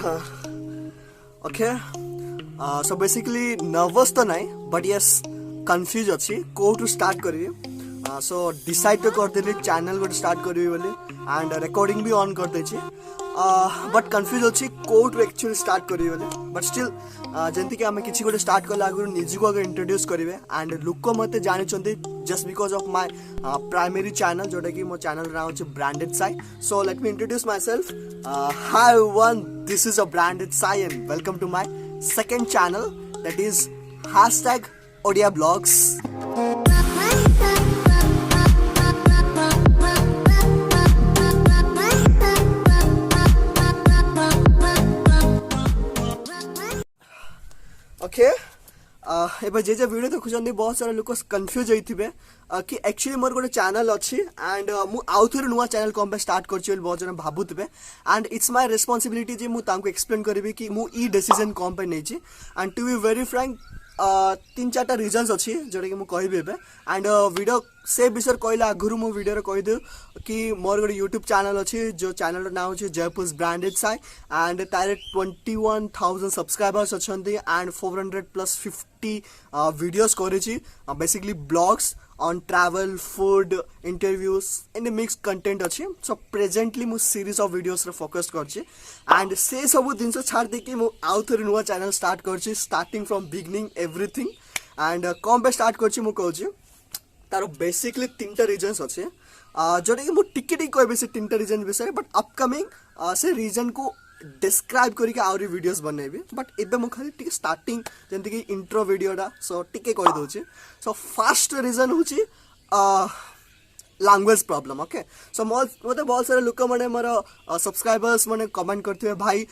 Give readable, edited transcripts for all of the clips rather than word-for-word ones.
okay so basically nervous तो नहीं but yes confuse अच्छी कोठू स्टार्ट करी सो डिसाइड तो करदेली चैनल गोटे स्टार्ट करी बोली एंड रिकॉर्डिंग भी ऑन कर देछि बट कंफ्यूज अच्छी कोठू एक्चुअली स्टार्ट करी बोली बट स्टिल जंती कि आमे किछि गोटे स्टार्ट कला आगु निजी को इंट्रोड्यूस करिवे एंड लोक मते जानि चंती just because of my primary channel जोटा कि मो चैनल नाम अछि branded Sai so let me introduce myself hi everyone this is a branded Sai and welcome to my second channel that is #OdiaBlogs okay एबे जे वीडियो देखुछन्ती बहुत सारा लोक कंफ्यूज होइथिबे कि एक्चुअली मोर गोटे चैनल अच्छी एंड मु आउ थोड़े नुआ चैनल कम पे स्टार्ट करछि बहुत जन भाबुथिबे एंड इट्स माय रिस्पांसिबिलिटी जे मु तांको एक्सप्लेन करबी कि मु ई डिसीजन कम पे नेछि and to be very frank 3-4टा रीजन्स अच्छी जोटा कि मुझे कहबी एंड वीडियो से विषय कहला आगुरी मु वीडियो कहदे कि मोर गोटे यूट्यूब चैनल अच्छी जो चैनल नाम अच्छे जयपुर ब्रांडेड साई एंड तारे 21,000 सब्सक्राइबर्स अच्छे एंड 400+50 वीडियोस करेछि basically vlogs on travel food interviews and mixed content अच्छी सो प्रेजेंटली मु सीरीज ऑफ वीडियोस रे फोकस करछि एंड से सब दिन छाड़ दे कि मु आउ थोड़े नुआ चैनल स्टार्ट करछि starting from beginning everything and come पे स्टार्ट करछि मु कहछि तार बेसिकली 3टा रीजन्स अच्छे जोटा कि मु टिके कहबे से 3टा रीजन विषय बट अपकमिंग से रीजन को डिस्क्राइब करके आउरी वीडियोस बनैबी बट एबे मु खाली टिके स्टार्टिंग जेंति कि इंट्रो वीडियोटा सो टिके कहि दोछि सो फर्स्ट रीजन होछि लैंग्वेज प्रॉब्लम ओके सो मते बहुत सारे लोक माने मोर सब्सक्राइबर्स माने कमेंट करथिबे भाई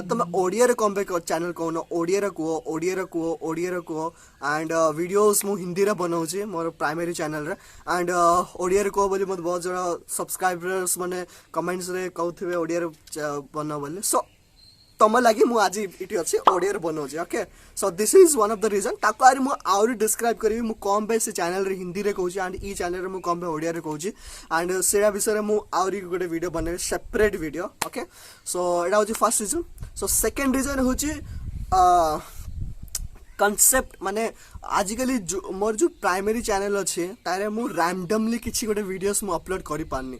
तुम ओडिया रे कम बैक चैनल कौन ओडिया रे को एंड वीडियोस मु हिंदी रे बनाउछि मोर प्राइमरी चैनल रे एंड ओडिया रे को बोली मत बहुत जरा सब्सक्राइबर्स माने कमेंट्स रे कहथिबे ओडिया रे बना बोली सो तम लगी मु आज इटी अच्छे ओडिया रे बनाउछि okay so this is one of the reason ताको आरि मु आउरी डिस्क्राइब करबी मु कम पे से चैनल रे हिंदी रे कहूछि एंड ई चैनल रे मु कम पे ओडिया रे कहूछि एंड सेरा विषय रे मु आउरी गोटे वीडियो बनेबे सेपरेट वीडियो ओके सो एटा होछि first reason so second reason होछि कॉन्सेप्ट माने आजिकली मोर जो प्राइमरी चैनल अच्छे तारे मु रैंडमली किछि गोटे वीडियोस मु अपलोड करि पारनी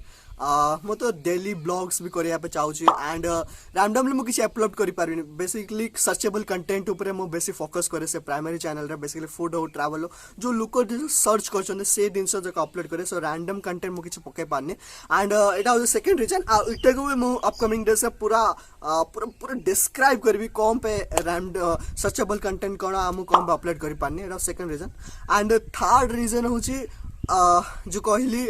मो तो डेली ब्लॉग्स भी करिया पे चाहूची एंड रैंडमली मु किछि अपलोड करि पारबिनी बेसिकली सर्चेबल कंटेंट ऊपर मु बेसी फोकस करे से प्राइमरी चैनल रे बेसिकली फूड हो ट्रैवल हो जो लोक सर्च करछन से दिनस जक अपलोड करे सो रैंडम कंटेंट मु किछि पके पारनी एंड एटा हो सेकंड रीजन इटा को मु अपकमिंग डे से पूरा पूरा डिस्क्राइब करबी कम पे सर्चेबल कंटेंट कोन मु कम पे अपलोड करि पारनी एटा second reason and third reason होची जो कहली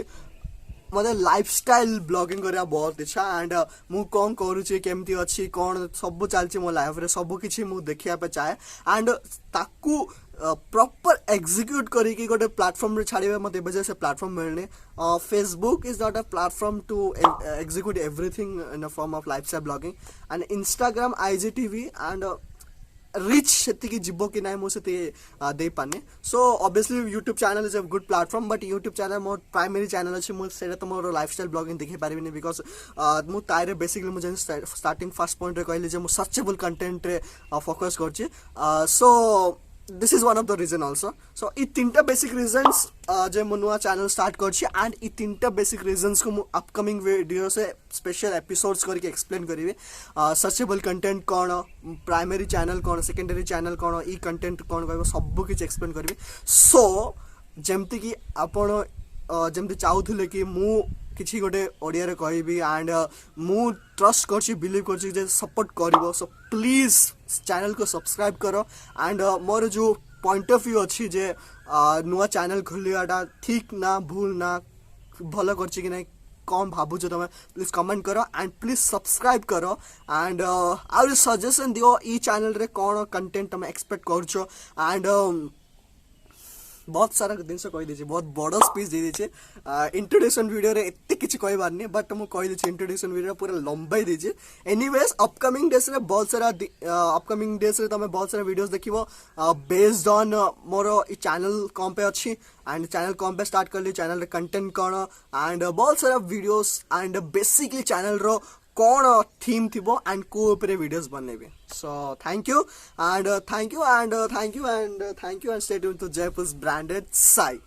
मतलब लाइफस्टाइल ब्लॉगिंग करिया बहुत इच्छा एंड मु कौन करूची केमती अच्छी कौन सब चलची मो लाइफ रे सब किछि मु देखिया पे चाहे एंड ताकू प्रॉपर एग्जीक्यूट करी कि गोटे प्लेटफॉर्म रे छाड़िबे मते बजे से प्लेटफॉर्म मिलने Facebook is not a platform to execute everything in a form of lifestyle blogging and Instagram IGTV and reach सेतिकी जिबो कि नाइ मो सेति दे पाने so obviously YouTube channel is a good platform but YouTube channel मोर प्राइमरी चैनल अछि मो सेटा त मोर लाइफस्टाइल ब्लॉगिंग देखि पारिबिनी बिकॉज मु तारे बेसिकली मु जन स्टार्टिंग फर्स्ट पॉइंट रे कहली जे मु सर्चेबल कंटेंट रे फोकस करछि so this is one of the reason also so ई 3टा बेसिक रीजंस जे मु नुआ चैनल स्टार्ट करछि एंड ई 3टा बेसिक रीजंस को मु अपकमिंग वीडियो से स्पेशल एपिसोड्स करके एक्सप्लेन करिवे सर्चेबल कंटेंट कोन प्राइमरी चैनल कोन सेकेंडरी चैनल कोन ई कंटेंट कोन कहबो सब किछ एक्सप्लेन करिवे सो जेमति कि आपण जेमति चाहुथले कि मु किछि गोटे ओडिया रे कहबी एंड मु ट्रस्ट करछि बिलीव करछि जे सपोर्ट करिवो सो प्लीज चैनल को सब्सक्राइब करो एंड मोर जो पॉइंट ऑफ व्यू अच्छी जे नुआ चैनल खोलियाटा ठीक ना भूल ना भलो करछि कि नै कौन भाबुछ तुम प्लीज कमेंट करो एंड प्लीज सब्सक्राइब करो एंड आउर सजेशन दियो ई चैनल रे कौन कंटेंट तुम एक्सपेक्ट करछो एंड बहुत सारा जिन कही दीजिए बहुत बड़ स्पीच दे दीजिए इंट्रोडक्शन वीडियो रे एते किछि कहि बारनी बट मु कहि दीजिए इंट्रोडक्शन वीडियो पूरा लंबाई दीजिए एनीवेज अपकमिंग डेज रे बहुत सारा अपकमिंग डेज रे तमे बहुत सारा वीडियोस देखिबो बेस्ड ऑन मोर ई चैनल कम पे अच्छी एंड चैनल कम पे स्टार्ट करली चैनल रे कंटेंट कोन एंड बहुत सारा वीडियोस एंड बेसिकली चैनल रो कौन थीम थिबो एंड को ऊपर वीडियोस बनेबे so thank you and thank you and thank you and thank you and stay tuned to Jaipur's branded Sai